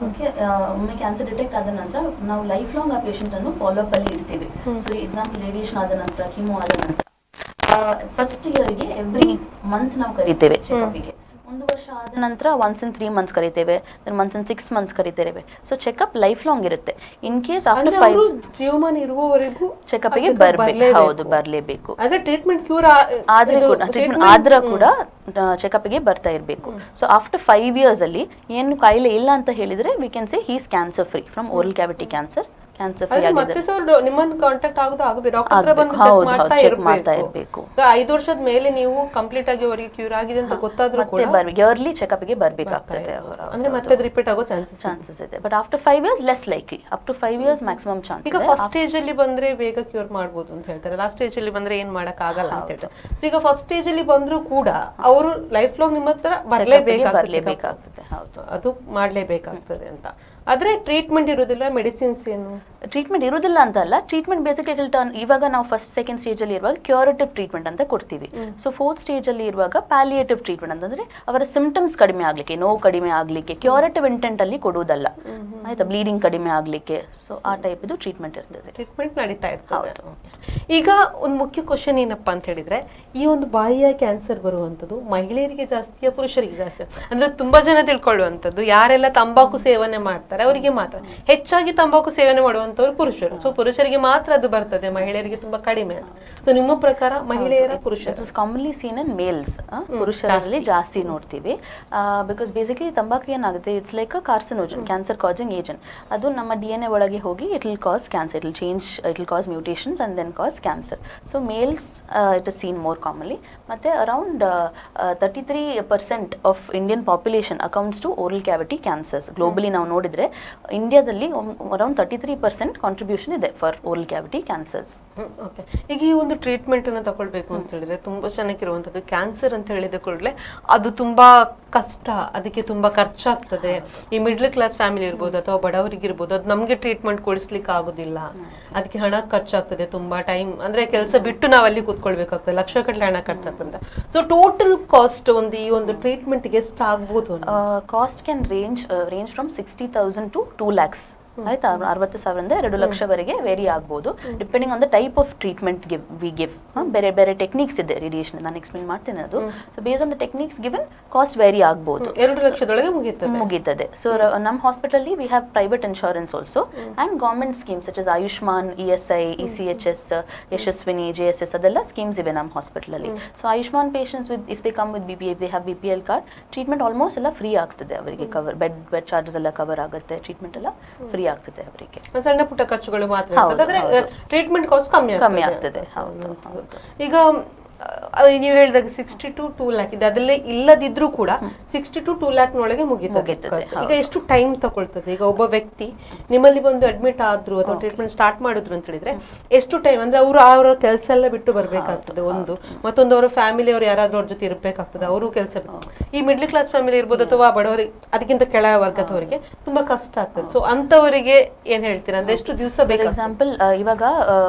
Okay, ಒಮ್ಮೆ ಕ್ಯಾನ್ಸರ್ ಡಿಟೆಕ್ಟ್ ಆದ ನಂತರ ನಾವು ಲೈಫ್ ಲಾಂಗ್ ಆ ಪೇಷಂಟ್ ಅನ್ನು ಫಾಲೋ ಅಪ್ ಅಲ್ಲಿ ಇಡ್ತೀವಿ. ಸೊ ಎಕ್ಸಾಂಪಲ್ ರೇಡಿಯೇಷನ್ ಆದ ನಂತರ, ಕೀಮೋ ಆದ ನಂತರ ಫಸ್ಟ್ ಇಯರ್ಗೆ ಎವ್ರಿ ಮಂತ್ ನಾವು ಕರಿತೇವೆ ಚೆಕಪ್ಗೆ. 1 ವರ್ಷ ಆದ ನಂತರ ಒನ್ಸ್ ಇನ್ 3 months ಕರಿತೇವೆ, ಒನ್ಸ್ ಇನ್ 6 months ಕರಿತೇವೆ. ಸೊ ಚೆಕಪ್ ಲೈಫ್ ಲಾಂಗ್ ಇರುತ್ತೆ. ಇನ್ ಕೇಸ್ ಆಫ್ಟರ್ 5 ಜೀವಮಾನ ಇರುವವರೆಗೂ ಚೆಕಪ್ಗೆ ಬರಬೇಕು. ಹೌದು, ಬರಲೇಬೇಕು. ಆದ್ರೆ ಟ್ರೀಟ್ಮೆಂಟ್ ಕ್ಯೂರ್ ಆದ್ರೆ ಕೂಡ ಚೆಕಪ್ಗೆ ಬರ್ತಾ ಇರಬೇಕು. ಸೊ ಆಫ್ಟರ್ 5 years ಅಲ್ಲಿ ಏನು ಕಾಯಿಲೆ ಇಲ್ಲ ಅಂತ ಹೇಳಿದ್ರೆ we can say he is cancer free from oral cavity cancer. ನಿಮ್ಮನ್ನು ಕಾಂಟ್ಯಾಕ್ಟ್ ಆಗೋದು ಚೆಕ್ ಮಾಡ್ತಾ ಇರಬೇಕು. 5 ವರ್ಷದ ಮೇಲೆ ನೀವು ಕಂಪ್ಲೀಟ್ ಆಗಿ ಅವರಿಗೆ ಕ್ಯೂರ್ ಆಗಿದೆ ಅಂತ ಗೊತ್ತಾದ್ರೂ ಕೂಡ ಇಯರ್ಲಿ ಚೆಕಪ್ ಗೆ ಬರಬೇಕಾಗ್ತದೆ. ಅಂದ್ರೆ ಮತ್ತೆ ರಿಪೀಟ್ ಆಗೋ ಚಾನ್ಸಸ್ ಇದೆ. But after 5 years less likely, up to 5 years maximum chance. ಈಗ ಫಸ್ಟ್ ಸ್ಟೇಜ್ ಅಲ್ಲಿ ಬಂದ್ರೆ ಬೇಗ ಕ್ಯೂರ್ ಮಾಡಬಹುದು ಅಂತ ಹೇಳ್ತಾರೆ, ಲಾಸ್ಟ್ ಸ್ಟೇಜ್ ಅಲ್ಲಿ ಬಂದ್ರೆ ಏನ್ ಮಾಡಕ್ ಆಗಲ್ಲ ಅಂತ ಹೇಳ್ತಾರೆ. ಈಗ ಫಸ್ಟ್ ಸ್ಟೇಜ್ ಅಲ್ಲಿ ಬಂದ್ರು ಕೂಡ ಅವರು ಲೈಫ್ ಲಾಂಗ್ ನಿಮ್ಮ ಹತ್ರ ಬರಲೇಬೇಕಾಗ್ತದೆ. ಹೌದು, ಅದು ಮಾಡ್ಲೇಬೇಕಾಗ್ತದೆ ಅಂತ. ಆದ್ರೆ ಟ್ರೀಟ್ಮೆಂಟ್ ಇರೋದಿಲ್ಲ, ಮೆಡಿಸಿನ್ಸ್ ಏನು ಟ್ರೀಟ್ಮೆಂಟ್ ಇರೋದಿಲ್ಲ ಅಂತ ಅಲ್ಲ. Treatment basically it will turn. ಇವಾಗ ನಾವು ಫಸ್ಟ್ ಸೆಕೆಂಡ್ ಸ್ಟೇಜ್ ಅಲ್ಲಿ ಇರುವಾಗ ಕ್ಯೂರೇಟಿವ್ ಟ್ರೀಟ್ಮೆಂಟ್ ಅಂತ ಕೊಡ್ತೀವಿ. ಸೊ ಫೋರ್ತ್ ಸ್ಟೇಜ್ ಅಲ್ಲಿ ಇರುವಾಗ ಪ್ಯಾಲಿಯೇಟಿವ್ ಟ್ರೀಟ್ಮೆಂಟ್ ಅಂತಂದ್ರೆ ಅವರ ಸಿಂಪ್ಟಮ್ಸ್ ಕಡಿಮೆ ಆಗ್ಲಿಕ್ಕೆ, ನೋವು ಕಡಿಮೆ ಆಗ್ಲಿಕ್ಕೆ, ಕ್ಯೂರೇಟಿವ್ ಇಂಟೆಂಟ್ ಅಲ್ಲಿ ಕೊಡುವುದಲ್ಲ, ಆಯ್ತಾ, ಬ್ಲೀಡಿಂಗ್ ಕಡಿಮೆ ಆಗ್ಲಿಕ್ಕೆ. ಸೊ ಆ ಟೈಪ್ ಇದು ಟ್ರೀಟ್ಮೆಂಟ್ ಇರ್ತದೆ, ಟ್ರೀಟ್ಮೆಂಟ್ ನಡೀತಾ ಇರ್ತದೆ. ಈಗ ಒಂದು ಮುಖ್ಯ ಕ್ವಶನ್ ಏನಪ್ಪಾ ಅಂತ ಹೇಳಿದ್ರೆ, ಈ ಒಂದು ಬಾಯಿಯ ಕ್ಯಾನ್ಸರ್ ಬರುವಂತದ್ದು ಮಹಿಳೆಯರಿಗೆ ಜಾಸ್ತಿಯಾ ಪುರುಷರಿಗೆ ಜಾಸ್ತಿ? ಅಂದ್ರೆ ತುಂಬಾ ಜನ ತಿಳ್ಕೊಳ್ಳುವಂಥದ್ದು, ಯಾರೆಲ್ಲ ತಂಬಾಕು ಸೇವನೆ ಮಾಡ್ತಾರೆ ಅವರಿಗೆ ಮಾತ್ರ, ಹೆಚ್ಚಾಗಿ ತಂಬಾಕು ಸೇವನೆ ಮಾಡುವಂತವ್ರು ಪುರುಷರು. ಸೊ ಪುರುಷರಿಗೆ ಮಾತ್ರ ಅದು ಬರ್ತದೆ, ಮಹಿಳೆಯರಿಗೆ ತುಂಬಾ ಕಡಿಮೆ ಅಂತ. ಸೊ ನಿಮ್ಮ ಪ್ರಕಾರ ಮಹಿಳೆಯರ ಪುರುಷರು ಕಾಮನ್ಲಿ ಸೀನ್ ಇನ್ ಮೇಲ್ಸ್, ಪುರುಷರಲ್ಲಿ ಜಾಸ್ತಿ ನೋಡ್ತೀವಿ. ಬಿಕಾಸ್ ಬೇಸಿಕಲಿ ತಂಬಾಕು ಏನಾಗುತ್ತೆ, it's like a carcinogen, cancer causing agent. ಅದು ನಮ್ಮ DNA ಒಳಗೆ ಹೋಗಿ it will cause cancer, it will change, it will cause mutations and then cause cancer. So males it is seen more commonly. ಮತ್ತೆ around 33% of Indian population accounts to oral cavity cancers. Globally ನಾವು ನೋಡಿದ್ರೆ ಇಂಡಿಯಾದಲ್ಲಿ ಅರೌಂಡ್ 33% ಕಾಂಟ್ರಿಬ್ಯೂಷನ್ ಇದೆ for oral cavity cancers. Okay, ಈಗ ಈ ಒಂದು ಟ್ರೀಟ್ಮೆಂಟ್ ಅನ್ನು ತಗೊಳ್ಬೇಕು ಅಂತ ಹೇಳಿದ್ರೆ ತುಂಬಾ ಜನಕ್ಕೆ ಇರುವಂತದ್ದು ಕ್ಯಾನ್ಸರ್ ಅಂತ ಹೇಳಿದ ಕೂಡಲೇ ಅದು ತುಂಬಾ ಕಷ್ಟ, ಅದಕ್ಕೆ ತುಂಬಾ ಖರ್ಚಾಗ್ತದೆ. ಈ ಮಿಡ್ಲ್ ಕ್ಲಾಸ್ ಫ್ಯಾಮಿಲಿ ಇರ್ಬೋದು ಅಥವಾ ಬಡವರಿಗೆ ಇರ್ಬೋದು, ಅದು ನಮ್ಗೆ ಟ್ರೀಟ್ಮೆಂಟ್ ಕೊಡಿಸ್ಲಿಕ್ಕೆ ಆಗೋದಿಲ್ಲ, ಅದಕ್ಕೆ ಹಣ ಖರ್ಚಾಗ್ತದೆ, ತುಂಬಾ ಟೈಮ್ ಅಂದ್ರೆ ಕೆಲಸ ಬಿಟ್ಟು ನಾವು ಅಲ್ಲಿ ಕೂತ್ಕೊಳ್ಬೇಕಾಗ್ತದೆ, ಲಕ್ಷಗಟ್ಟಲೆ ಹಣ ಖರ್ಚಾಗ್ತದೆ. ಸೊ ಟೋಟಲ್ ಕಾಸ್ಟ್ ಈ ಒಂದು ಟ್ರೀಟ್ಮೆಂಟ್ಗೆ ಎಷ್ಟು ಆಗ್ಬೋದು? Cost can range from 60,000 to 2 lakhs. ಆಯ್ತಾ, 60,000 2 ಲಕ್ಷವರೆಗೆ ವೇರಿ ಆಗ್ಬೋದು, depending on the type of treatment we give. ಬೇರೆ ಬೇರೆ ಟೆಕ್ನಿಕ್ಸ್ ಇದೆ ರೇಡಿಯೇಷನ್, ನಾನು ಎಕ್ಸ್ಪ್ಲೇನ್ ಮಾಡ್ತೇನೆ ಅದು. So based on the techniques given cost vary ಆಗ್ಬೋದು. 2 ಲಕ್ಷದೊಳಗೆ ಮುಗೀತದೆ. ಸೊ ನಮ್ಮ hospital we have private insurance also and government schemes such as Ayushman, ESI, ECHS, Yeshasvini, JSS ಅದೆಲ್ಲ ಸ್ಕೀಮ್ಸ್ ಇವೆ ನಮ್ಮ ಹಾಸ್ಪಿಟಲ್ ಅಲ್ಲಿ. So Ayushman patients with if they come with BPL, they have BPL card, treatment almost ಎಲ್ಲ ಫ್ರೀ ಆಗ್ತದೆ ಅವರಿಗೆ. ಕವರ್ ಬೆಡ್ ಚಾರ್ಜಸ್ ಎಲ್ಲ ಕವರ್ ಆಗುತ್ತೆ, ಟ್ರೀಟ್ಮೆಂಟ್ ಎಲ್ಲ ಫ್ರೀ ಆಗ್ತದೆ ಅವರಿಗೆ. ಸಣ್ಣ ಪುಟ್ಟ ಖರ್ಚುಗಳು ಮಾತ್ರ, ಟ್ರೀಟ್ಮೆಂಟ್ ಕಾಸ್ಟ್ ಕಮ್ಮಿ ಆಗ್ತದೆ. ಹೌದು. ಈಗ ನೀವು ಹೇಳಿದಾಗ 60 to 2 lakh ಇದೆ, ಅದಲ್ಲೇ ಇಲ್ಲದಿದ್ರೂ ಕೂಡ 60 to 2 lakh ನೊಳಗೆ ಮುಗಿತದೆ. ಈಗ ಎಷ್ಟು ಟೈಮ್ ತಗೊಳ್ತದೆ? ಈಗ ಒಬ್ಬ ವ್ಯಕ್ತಿ ನಿಮ್ಮಲ್ಲಿ ಬಂದು ಅಡ್ಮಿಟ್ ಆದ್ರು ಅಥವಾ ಟ್ರೀಟ್ಮೆಂಟ್ ಸ್ಟಾರ್ಟ್ ಮಾಡಿದ್ರು ಅಂತ ಹೇಳಿದ್ರೆ ಎಷ್ಟು ಟೈಮ್ ಅಂದ್ರೆ ಅವರು ಅವರ ಕೆಲಸ ಎಲ್ಲ ಬಿಟ್ಟು ಬರ್ಬೇಕಾಗ್ತದೆ, ಒಂದು ಮತ್ತೊಂದು ಅವರ ಫ್ಯಾಮಿಲಿ ಅವ್ರು ಯಾರಾದ್ರೂ ಅವ್ರ ಜೊತೆ ಇರ್ಬೇಕಾಗ್ತದೆ, ಅವರು ಕೆಲಸ ಬಿಟ್ಟು. ಈ ಮಿಡ್ಲ್ ಕ್ಲಾಸ್ ಫ್ಯಾಮಿಲಿ ಇರ್ಬೋದು ಅಥವಾ ಬಡವರಿಗೆ ಅದಕ್ಕಿಂತ ಕೆಳ ವರ್ಗದವರಿಗೆ ತುಂಬಾ ಕಷ್ಟ ಆಗ್ತದೆ. ಸೊ ಅಂತವರಿಗೆ ಏನ್ ಹೇಳ್ತೀರಾ ಅಂದ್ರೆ ಎಷ್ಟು ದಿವಸ ಬೇಕು? ಎಕ್ಸಾಂಪಲ್ ಇವಾಗ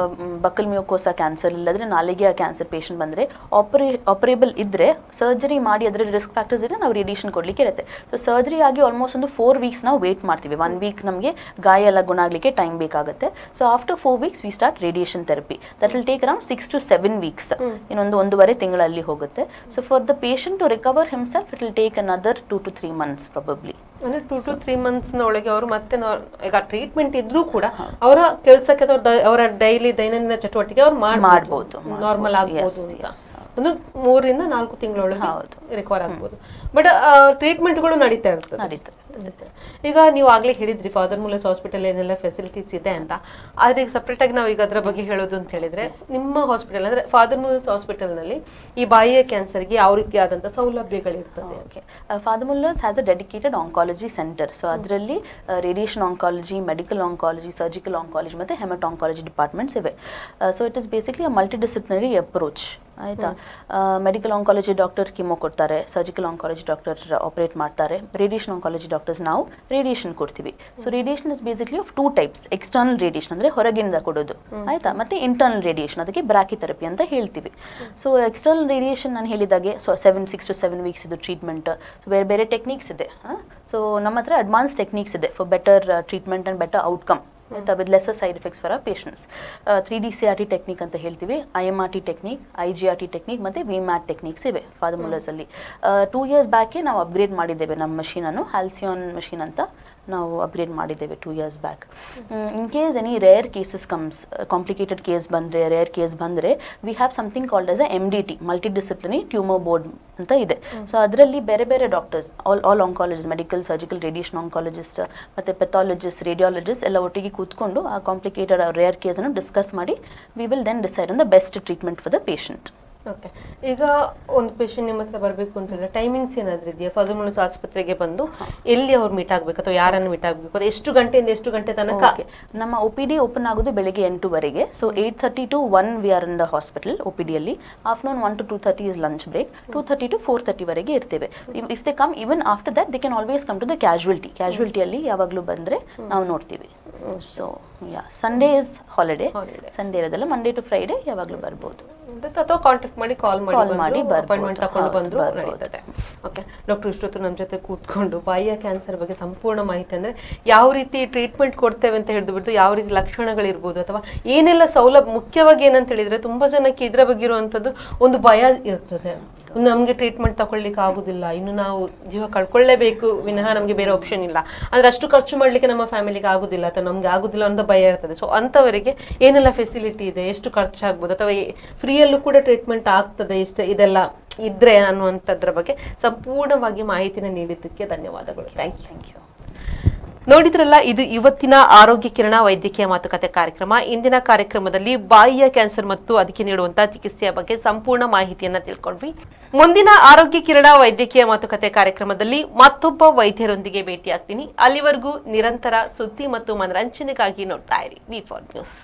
ಬಕಲ್ ಮ್ಯೂಕೋಸಾ ಕ್ಯಾನ್ಸರ್ ಇಲ್ಲದ್ರೆ ನಾಲಿಗೆಯ ಕ್ಯಾನ್ಸರ್ ಪೇಷಂಟ್ ಬಂದ್ರೆ ಆಪರೇಬಲ್ ಇದ್ರೆ ಸರ್ಜರಿ ಮಾಡಿ ಅದರಲ್ಲಿ ರಿಸ್ಕ್ ಫ್ಯಾಕ್ಟರ್ಸ್ ಇದ್ರೆ ನಾವು ರೇಡಿಯೇಷನ್ ಕೊಡ್ಲಿಕ್ಕೆ ಇರುತ್ತೆ. ಸೊ ಸರ್ಜರಿ ಆಗಿ ಆಲ್ಮೋಸ್ಟ್ ಒಂದು 4 weeks ನಾವು ವೇಟ್ ಮಾಡ್ತೀವಿ. 1 week ನಮಗೆ ಗಾಯ ಎಲ್ಲ ಗುಣ ಆಗಲಿಕ್ಕೆ ಟೈಮ್ ಬೇಕಾಗುತ್ತೆ. So after 4 weeks we start radiation therapy. That will take around 6 to 7 weeks. ಇನ್ನೊಂದು 1.5 ತಿಂಗಳಲ್ಲಿ ಹೋಗುತ್ತೆ. So for the patient to recover himself it will take another 2 to 3 months probably. ಅಂದ್ರೆ 2 to 3 months ಒಳಗೆ ಅವರು ಮತ್ತೆ ಈಗ ಟ್ರೀಟ್ಮೆಂಟ್ ಇದ್ರೂ ಕೂಡ ಅವರ ಕೆಲಸಕ್ಕೆ ಅವರ ಡೈಲಿ ದೈನಂದಿನ ಚಟುವಟಿಕೆ ಅವ್ರು ಮಾಡಬಹುದು, ನಾರ್ಮಲ್ ಆಗ್ಬೋದು ಅಂತ. ಒಂದು 3 ರಿಂದ 4 ತಿಂಗಳೊಳಗೆ ರಿಕವರ್ ಆಗ್ಬೋದು. ಬಟ್ ಟ್ರೀಟ್ಮೆಂಟ್ಗಳು ನಡೀತಾ ಇರ್ತದೆ. ಈಗ ನೀವು ಆಗ್ಲೇ ಹೇಳಿದ್ರಿ ಫಾದರ್ ಮುಲ್ಲರ್ಸ್ ಹಾಸ್ಪಿಟಲ್ ಏನೆಲ್ಲ ಫೆಸಿಲಿಟೀಸ್ ಇದೆ ಅಂತ. ಆದ್ರೆ ಈಗ ಸಪ್ರೇಟ್ ಆಗಿ ನಾವು ಈಗ ಅದರ ಬಗ್ಗೆ ಹೇಳೋದು ಅಂತ ಹೇಳಿದ್ರೆ, ನಿಮ್ಮ ಹಾಸ್ಪಿಟಲ್ ಅಂದ್ರೆ ಫಾದರ್ ಮುಲ್ಲರ್ಸ್ ಹಾಸ್ಪಿಟಲ್ ನಲ್ಲಿ ಈ ಬಾಯಿಯ ಕ್ಯಾನ್ಸರ್ಗೆ ಯಾವ ರೀತಿಯಾದಂತ ಸೌಲಭ್ಯಗಳಿರ್ತದೆ? Father Muller's has a dedicated oncology centre. So ಅದರಲ್ಲಿ radiation oncology, medical oncology, surgical oncology ಮತ್ತೆ ಹೆಮಟ್ ಆಂಕಾಲಜಿ ಡಿಪಾರ್ಟ್ಮೆಂಟ್ಸ್ ಇವೆ. So it is basically a multi disciplinary approach. ಆಯ್ತಾ, ಮೆಡಿಕಲ್ ಆಂಕಾಲಜಿ ಡಾಕ್ಟರ್ ಕಿಮೋ ಕೊಡ್ತಾರೆ, ಸರ್ಜಿಕಲ್ ಆಂಕಾಲಜಿ ಡಾಕ್ಟರ್ ಆಪರೇಟ್ ಮಾಡ್ತಾರೆ, ರೇಡಿಯೇಷನ್ ಆಂಕಾಲಜಿ ಡಾಕ್ಟರ್ಸ್ ನಾವು ರೇಡಿಯೇಷನ್ ಕೊಡ್ತೀವಿ. So radiation is basically of 2 types. External radiation ಅಂದ್ರೆ ಹೊರಗಿಂದ ಕೊಡೋದು, ಆಯ್ತಾ, ಮತ್ತೆ ಇಂಟರ್ನಲ್ ರೇಡಿಯೇಷನ್, ಅದಕ್ಕೆ ಬ್ರಾಕಿಥೆರಪಿ ಅಂತ ಹೇಳ್ತೀವಿ. ಸೊ ಎಕ್ಸ್ಟರ್ನಲ್ ರೇಡಿಯೇಷನ್ ನಾನು ಹೇಳಿದಾಗೆ 6 to 7 weeks ಇದು ಟ್ರೀಟ್ಮೆಂಟ್. ಸೊ ಬೇರೆ ಬೇರೆ ಟೆಕ್ನಿಕ್ಸ್ ಇದೆ. ಸೊ ನಮ್ಮ ಹತ್ರ ಅಡ್ವಾನ್ಸ್ ಟೆಕ್ನಿಕ್ಸ್ ಇದೆ for better treatment and better outcome with lesser side effects for our patients. 3D CRT technique ಅಂತ ಹೇಳ್ತೀವಿ, IMRT ಟೆಕ್ನಿಕ್, IGRT ಟೆಕ್ನಿಕ್ ಮತ್ತೆ VMAT ಟೆಕ್ನಿಕ್ಸ್ ಇವೆ ಫಾದರ್ ಮುಲ್ಲರ್ಸ್ ಅಲ್ಲಿ. 2 years ಬ್ಯಾಕ್ ನಾವು ಅಪ್ಗ್ರೇಡ್ ಮಾಡಿದ್ದೇವೆ ನಮ್ಮ ಮಷೀನ್ ಅನ್ನು, ಹ್ಯಾಲ್ಸಿಯಾನ್ ಮಷೀನ್ ಅಂತ ನಾವು ಅಪ್ಗ್ರೇಡ್ ಮಾಡಿದ್ದೇವೆ 2 years back. In case any rare cases comes, complicated case ಬಂದರೆ, ರೇರ್ ಕೇಸ್ ಬಂದರೆ, we have something called as a MDT, multi disciplinary tumour board ಅಂತ ಇದೆ. ಸೊ ಅದರಲ್ಲಿ ಬೇರೆ ಬೇರೆ doctors, all oncologist, medical, surgical, radiation oncologist ಮತ್ತು ಪೆಥಾಲಜಿಸ್ಟ್, ರೇಡಿಯಾಲಜಿಸ್ಟ್ ಎಲ್ಲ ಒಟ್ಟಿಗೆ ಕೂತ್ಕೊಂಡು ಆ ಕಾಂಪ್ಲಿಕೇಟೆಡ್ ರೇರ್ ಕೇಸನ್ನು ಡಿಸ್ಕಸ್ ಮಾಡಿ we will then decide on the best treatment for the patient. Okay, ಈಗ ಒಂದು ಪೇಷಂಟ್ ನಿಮ್ಮ ಹತ್ರ ಬರಬೇಕು ಅಂತ ಹೇಳಿದ್ರೆ ಟೈಮಿಂಗ್ಸ್ ಏನಾದರೂ ಇದೆಯಾ? ಫಾದರ್ ಮುಲ್ಲರ್ಸ್ ಆಸ್ಪತ್ರೆಗೆ ಬಂದು ಎಲ್ಲಿ ಅವ್ರು ಮೀಟ್ ಆಗಬೇಕು ಅಥವಾ ಯಾರನ್ನು ಮೀಟ್ ಆಗಬೇಕು? ಅದು ಎಷ್ಟು ಗಂಟೆಯಿಂದ ಎಷ್ಟು ಗಂಟೆ ತನಕ? ನಮ್ಮ OPD ಓಪನ್ ಆಗೋದು ಬೆಳಗ್ಗೆ 8 so 8:30 to 1 we are in the hospital OPDಯಲ್ಲಿ. Afternoon 1 to 2:30 is lunch break. 2:30 to 4:30 ವರೆಗೆ ಇರ್ತೇವೆ. If they come even after that they can always come to the ಕ್ಯಾಶುವಲ್ಟಿಯಲ್ಲಿ ಯಾವಾಗಲೂ ಬಂದರೆ ನಾವು ನೋಡ್ತೀವಿ. So Sunday is holiday, Sunday ಇರೋದಲ್ಲ, ಮಂಡೇ ಟು ಫ್ರೈಡೇ ಯಾವಾಗಲೂ ಬರ್ಬೋದು. ಅಥವಾ ಕಾಂಟ್ಯಾಕ್ಟ್ ಮಾಡಿ ಕಾಲ್ ಮಾಡಿ ಅಪಾಯಿಂಟ್ಮೆಂಟ್ ತಗೊಂಡು ಬಂದ್ರು ನಡೀತದೆ. ಓಕೆ ಡಾಕ್ಟರ್, ಇಷ್ಟೊತ್ತು ನಮ್ಮ ಜೊತೆ ಕೂತ್ಕೊಂಡು ಬಾಯಿಯ ಕ್ಯಾನ್ಸರ್ ಬಗ್ಗೆ ಸಂಪೂರ್ಣ ಮಾಹಿತಿ ಅಂದ್ರೆ ಯಾವ ರೀತಿ ಟ್ರೀಟ್ಮೆಂಟ್ ಕೊಡ್ತೇವೆ ಅಂತ ಹಿಡಿದುಬಿಟ್ಟು ಯಾವ ರೀತಿ ಲಕ್ಷಣಗಳಿರ್ಬೋದು ಅಥವಾ ಏನೆಲ್ಲ ಸೌಲಭ್ಯ, ಮುಖ್ಯವಾಗಿ ಏನಂತ ಹೇಳಿದ್ರೆ ತುಂಬಾ ಜನಕ್ಕೆ ಇದ್ರ ಬಗ್ಗೆ ಇರುವಂತದ್ದು ಒಂದು ಭಯ ಇರ್ತದೆ. ನಮಗೆ ಟ್ರೀಟ್ಮೆಂಟ್ ತಗೊಳ್ಳಿಕ್ಕೆ ಆಗುದಿಲ್ಲ, ಇನ್ನು ನಾವು ಜೀವ ಕಳ್ಕೊಳ್ಳೇಬೇಕು ವಿನಃ ನಮಗೆ ಬೇರೆ ಆಪ್ಷನ್ ಇಲ್ಲ, ಅಂದ್ರೆ ಅಷ್ಟು ಖರ್ಚು ಮಾಡ್ಲಿಕ್ಕೆ ನಮ್ಮ ಫ್ಯಾಮಿಲಿಗೆ ಆಗುದಿಲ್ಲ ಅಥವಾ ನಮ್ಗೆ ಆಗುದಿಲ್ಲ ಅಂತ ಭಯ ಇರ್ತದೆ. ಸೊ ಅಂತವರಿಗೆ ಏನೆಲ್ಲ ಫೆಸಿಲಿಟಿ ಇದೆ, ಎಷ್ಟು ಖರ್ಚಾಗ್ಬೋದು ಅಥವಾ ಫ್ರೀಯಲ್ಲೂ ಕೂಡ ಟ್ರೀಟ್ಮೆಂಟ್ ಆಗ್ತದೆ, ಇದೆಲ್ಲ ಇದ್ರೆ ಅನ್ನುವಂಥದ್ರ ಬಗ್ಗೆ ಸಂಪೂರ್ಣವಾಗಿ ಮಾಹಿತಿನ ನೀಡಿದ್ದಕ್ಕೆ ಧನ್ಯವಾದಗಳು. Thank you. ನೋಡಿದ್ರಲ್ಲ, ಇದು ಇವತ್ತಿನ ಆರೋಗ್ಯ ಕಿರಣ ವೈದ್ಯಕೀಯ ಮಾತುಕತೆ ಕಾರ್ಯಕ್ರಮ. ಇಂದಿನ ಕಾರ್ಯಕ್ರಮದಲ್ಲಿ ಬಾಯಿಯ ಕ್ಯಾನ್ಸರ್ ಮತ್ತು ಅದಕ್ಕೆ ನೀಡುವಂತಹ ಚಿಕಿತ್ಸೆಯ ಬಗ್ಗೆ ಸಂಪೂರ್ಣ ಮಾಹಿತಿಯನ್ನ ತಿಳ್ಕೊಂಡ್ವಿ. ಮುಂದಿನ ಆರೋಗ್ಯ ಕಿರಣ ವೈದ್ಯಕೀಯ ಮಾತುಕತೆ ಕಾರ್ಯಕ್ರಮದಲ್ಲಿ ಮತ್ತೊಬ್ಬ ವೈದ್ಯರೊಂದಿಗೆ ಭೇಟಿಯಾಗ್ತೀನಿ. ಅಲ್ಲಿವರೆಗೂ ನಿರಂತರ ಸುದ್ದಿ ಮತ್ತು ಮನರಂಜನೆಗಾಗಿ ನೋಡ್ತಾ ಇರಿ V4 ನ್ಯೂಸ್.